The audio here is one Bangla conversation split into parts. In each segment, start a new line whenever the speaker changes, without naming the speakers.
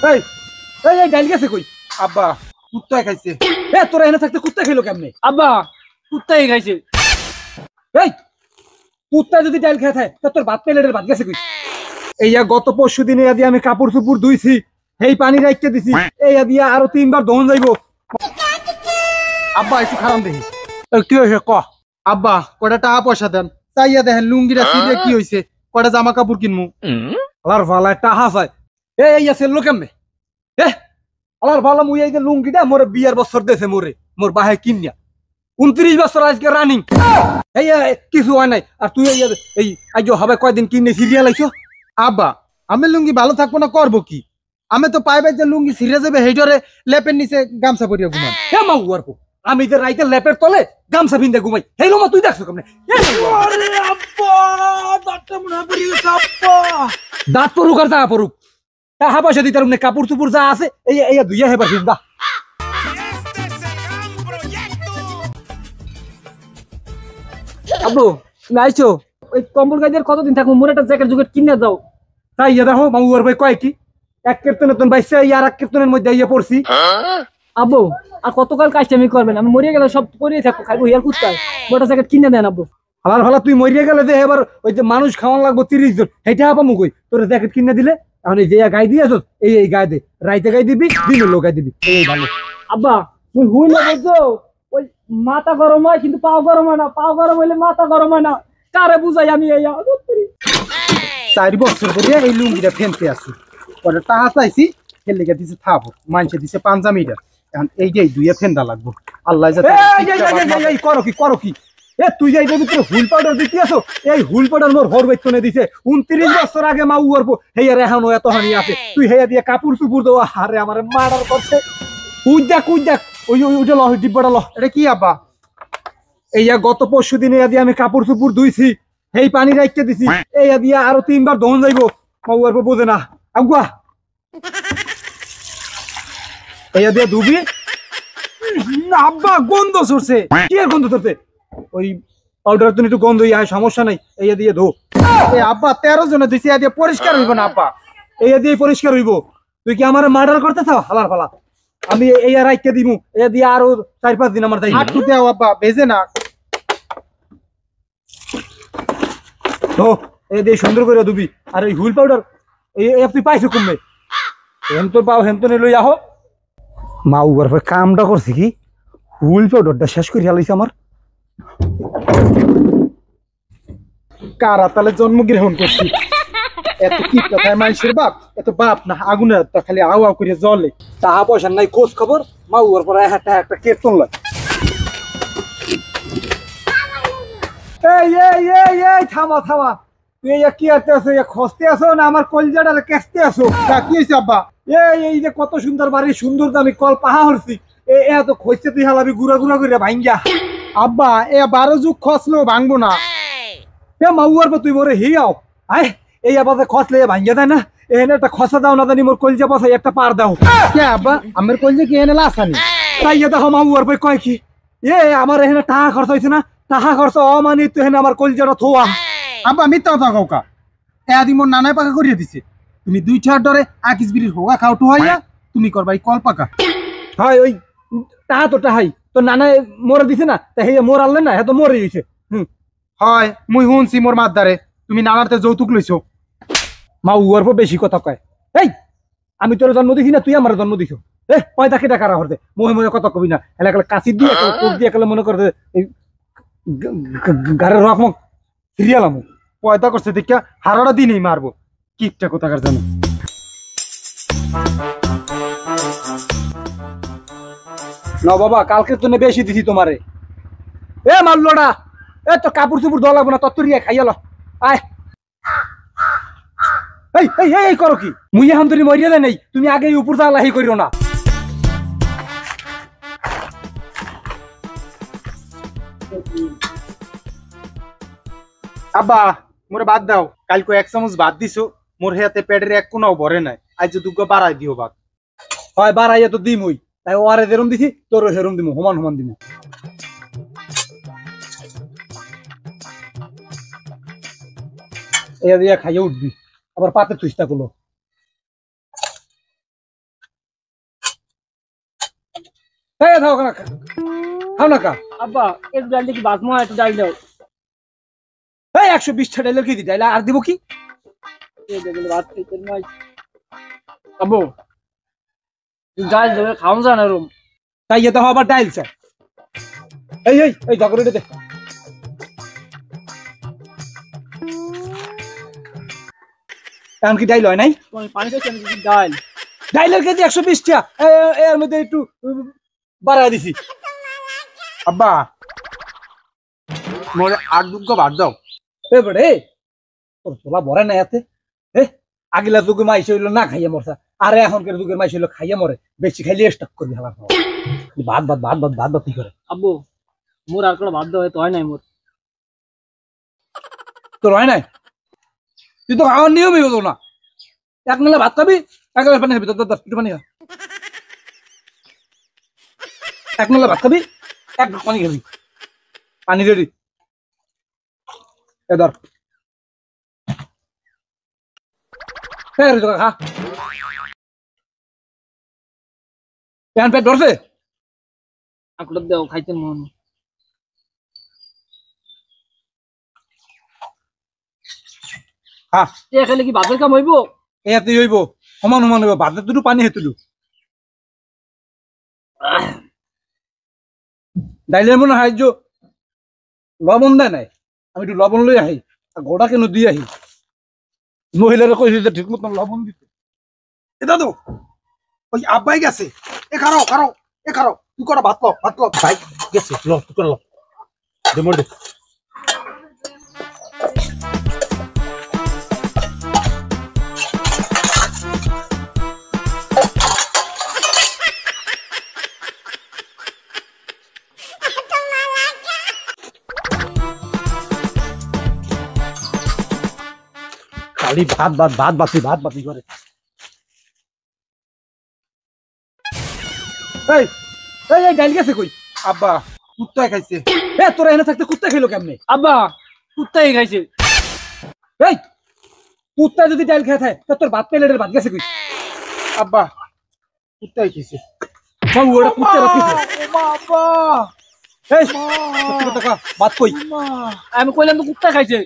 এই এই এই ডাইল গেছে কই?
আব্বা কুত্তায় খাইছে।
এ তোরা এনে থাকতে কুত্তা খেলো কেমনে?
আব্বা কুত্তাই খাইছে।
এই কুত্তা যদি ডাইল খেয়ে থাকে তা তোর ভাত প্লেটের ভাত গেছে কই? এইয়া গত পরশু দিনে দিয়া আমি কাপড় চুপুর ধুইছি, এই পানি রাখতে দিছি, এইয়া দিয়া আরো 3 বার দহন যাইবো।
আব্বা একটু খারাপ দেখি।
কি হয়েছে ক?
আব্বা কয়টা টাকা পয়সা দেন, চাইয়া দেখেন লুঙ্গিটা ছিঁড়ে কি হয়েছে, কয়টা জামা কাপড় কিনবো।
আলার ভালা একটা হাফায় এই আছে লোক কেমনে? আলার ভালা মুই এই যে লুঙ্গিটা মোরে 20 বছর দেছে মোরে মোর বাহে কিনিয়া 29 বছর আজকে রানিং। এই কিছু হয় নাই আর তুই এই আজ হবে কয়দিন কিনে সিরিয়াল আইছো?
আব্বা আমি লুঙ্গি ভালো থাকবো না করবো কি? আমি তো পাইবাই যে লুঙ্গি ছিঁড়ে যাবে হেইটরে লেপের নিচে গামছা পরিয়া ঘুমান।
হে মাউ আর আমি যে রাইতে লেপের তলে গামছা পিন্দে ঘুমাই, হেই লোমা তুই দেখছো কেমনে?
আরে আব্বা দাঁতটা মনে হয় পড়ে গেছে আব্বা।
দাঁত পড়ুক আর টাকা পড়ুক, টাকা পয়সা দিতে পারুন কাপড় চুপুর যা আছে এই এই দুইয়া হেবার দা।
আব্বু নাইছো ওই কম্বল গাইদের কতদিন থাকবো? মোর একটা জ্যাকেট জুকেট কিনে দাও।
তাই দেখো মাউ আর ভাই কয় কি এক কীর্তনের তোন বাইসে আর এক কীর্তনের মধ্যে ইয়ে পড়ছি।
আব্বু আর কতকাল কাজটামি করবেন? আমি মরিয়ে গেলে সব করিয়ে থাকবো, খাইবো ইয়ার কুত্তায়। মোটা জ্যাকেট কিনে দেন আব্বু।
হালার ভালা তুই মরিয়া গেলে যে এবার ওই যে মানুষ খাওয়ান লাগবো 30 জন, সেইটা আপা মুগই তোর জ্যাকেট কিনে দিলে এখন এই যে গাই দিয়ে আসো এই এই গায়ে দে, রাইতে গাই দিবি দিনের লোক গাই দিবি, এই ভালো।
আব্বা তুই হুই না বলছো ওই মাথা গরম হয় কিন্তু পাও গরম হয় না, পাও গরম হইলে মাথা গরম হয় না। কারে বুঝাই আমি? এই
4 বছর ধরে এই লুঙ্গিটা ফেলতে আছি, পরে টাকা চাইছি ফেলে দিছে থাবো, মানুষে দিছে পাঞ্জামিটা, এখন এই যে দুইয়া ফেন্দা লাগবো। আল্লাহ যাতে
এই করো কি করো কি? এ তুই যাই দেবি তোর হুল পাউডার দিতে আসো, এই হুল পাউডার মোর হর বেতনে দিছে 29 বছর আগে মাউ করবো, হেয়ার এখনো এত হানি আছে, তুই হেয়া দিয়ে কাপড় চুপুর দেওয়া হারে আমার মার্ডার করছে। উই দেখ ওই ওইটা ল ডিব্বাটা ল।
এটা কি আব্বা?
এইয়া গত পরশু দিনে দিয়ে আমি কাপড় চুপুর ধুইছি, এই পানি রাখতে দিছি, এই দিয়া আরো 3 বার দহন যাইবো। মাউ করবো বোঝে না আগুয়া এই দিয়ে ধুবি।
আব্বা গন্ধ ছড়ছে।
কি আর গন্ধ ধরতে? ওই পাউডার তো একটু গন্ধ হয়, সমস্যা নাই, এই দিয়ে ধো।
আব্বা 13 জনে দিছি, দিয়ে পরিষ্কার হইব না আব্বা?
এই দিয়ে পরিষ্কার হইব? তুই কি আমার মার্ডার করতে চাও? হালার ফালা আমি এই রাইতে দিমু, এই দিয়ে আরো 4-5 দিন আমার তাই
হাঁটু দেও আব্বা, বেজে না
তো এই দিয়ে সুন্দর করে ধুবি। আর এই হুইল পাউডার এই তুই পাইছো কমবে হেন তোর পাও হেন তো লই আহো। মা উবার পর কামটা করছি কি হুইল পাউডারটা শেষ করে হালাইছে আমার।
কারা তাহলে জন্মগ্রহণ করছি? এত কি কথায় মানুষের বাপ, এত বাপ না আগুনের খালি আও আও করে জ্বলে।
টাকা পয়সা নাই খোঁজ খবর, মা উবার পর একটা কীর্তন লয়। এই এই এই এই থামা থামা, তুই কি আতে আছো? খসতে আসো না আমার কলজাটা কেসতে আসো?
কি হয়েছে আব্বা?
এই যে কত সুন্দর বাড়ি, সুন্দর দামি কল পাহা হরছি, এত খসতে তুই হালাবি গুড়া গুড়া করে ভাঙ্গা।
আব্বা 12 যুগ খসলো ভাঙবো না।
মাউয়ার পর তুই মোরে হিয়াও আয় এই আবার খসলে ভাঙ্গা দেয় না, এনে একটা খসা দাও না জানি মোর কলজা বসাই একটা পার দাও।
কে আব্বা আমার কলজা কি এনে লাসানি?
তাই দেখো মাউয়ার পর কয় কি আমার এখানে টাকা খরচ হয়েছে না, টাকা খরচ অমানিত এখানে আমার কলজাটা থোয়া।
আব্বা মিথ্যা কথা কাউকা এদি মোর নানায় পাকা করিয়ে দিছে। তুমি 2 ডরে আকিস বিড়ির হোগা খাওটু হইয়া তুমি করবা এই কল পাকা।
হয় ওই টাহা তো টাহাই তো নানায় মরে দিছে না, তা হে মোর আনলেন না, হে তো মরে গেছে।
হয় মুই শুনছি মোর মাদ্দারে তুমি নানারতে যৌতুক লইছো।
মা উয়ার পর বেশি কথা কয়। এই আমি তোর জন্ম দিছি না, তুই আমার জন্ম দিছ? পয়দা কেটা কারা হরতে মোহে মোহে কথা কবি না, এলাকা কাশি দিয়ে কোপ দিয়ে একালে মনে করতে এই গাড়ির রকম সিরিয়াল আমু
পয়দা করছে দেখা হারাটা দিনই মারবো কিপটা কোথাকার জানো।
না বাবা কালকে তো বেশি দিছি তোমারে। মারলোটা তো কাপড় চুপড় ধোয়া লাগবো না, তত্তরিয়া খাইয়াল আয়। এই এই এই করো কি? মুই এখন তুমি মরিয়া দেয় নাই, তুমি আগে উপর লাহি করিও না।
আব্বা মোরে বাদ দাও, কালকে 1 চামচ ভাত দিছো, মোর হাতে পেটের 1 কোনাও ভরে নাই, আজ দুগ্গ বাড়াই দিও ভাত।
হয় বাড়াইয়া তো দিমই, তাই ওরে যেরম দিছি তোর সেরম দিমু, সমান সমান দিমু। এ দিয়া খাইয়া উঠবি, আবার পাতে তুইস্তা করলো। তাই খাও না খাও না কা
আব্বা একটু ডাল দেখি বাসমা একটু ডাল দাও
এই 120টা ডাইলের কি দি ডাইল আর দিব কি
এই দেখলে ভাত খেতে নাই আব্বু ডাল দেবে খাওয়া যায় না রুম
তাই তো আবার ডাইল স্যার এই জগরে দে এখন কি ডাইল হয় নাই
তুমি পানি খাইছো আমি ডাল
ডাইলের কেজি 120টা এর মধ্যে একটু বাড়ায় দিছি
আব্বা মোরে আর দুগ্গ ভাত দাও
এবারে তোর তোলা ভরে নাই এতে আগিলা যুগে মাইস হইলো না খাইয়া মরছা আর এখনকার যুগের মাইস হইলো খাইয়া মরে বেশি খাইলে স্টক করবি হালার ভাত ভাত ভাত ভাত ভাত ভাত কি করে
আব্বু মোর আর কোনো ভাত দাও তো হয় নাই মোর
তোর হয় নাই তুই তো খাওয়ার নিয়মই হতো না এক নালে ভাত খাবি এক নালে পানি খাবি তোর একটু পানি খা এক নালে ভাত খাবি এক পানি খাবি পানি রেডি এ ধর খা প্যান পেট ধরছে
আকুড়া দাও খাইতে মন
হ্যাঁ
এ খেলে কি ভাতের কাম হইব
এতে হইব সমান সমান হইব ভাতের দুটো পানি হেতুলু ডাইলের মনে হয় যে লবণ দেয় নাই আমি একটু লবণ লই আহি আর গোড়া কেন দিয়ে আহি মহিলারা কইছে যে ঠিক মতন লবণ দিতে
এ দাদু ওই আব্বাই গেছে এ খারো তুই কটা ভাত ল
ভাই গেছে ল তুই করে ল দে মোর দে খালি ভাত ভাত ভাত বাতি করে এই এই এই ডাইল গেছে কই
আব্বা কুত্তায় খাইছে
এ তোরা এনে থাকতে কুত্তা খেলো কেমনে
আব্বা কুত্তাই খাইছে
এই কুত্তা যদি ডাইল খেয়ে থাকে তা তোর ভাত প্লেটের ভাত গেছে কই
আব্বা কুত্তায় খাইছে
বাবু ওটা কুত্তা ভাত খেয়েছে
আব্বা
এই সত্যি কথা কও, ভাত কই
আমি কইলাম তো কুত্তা খাইছে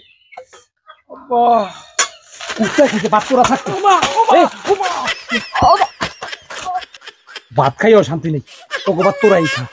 আব্বা
কুত্তা খেয়েছে ভাত তোরা থাকতে এই, ভাত খাইও শান্তি নেই তোকে ভাত তোরাই খা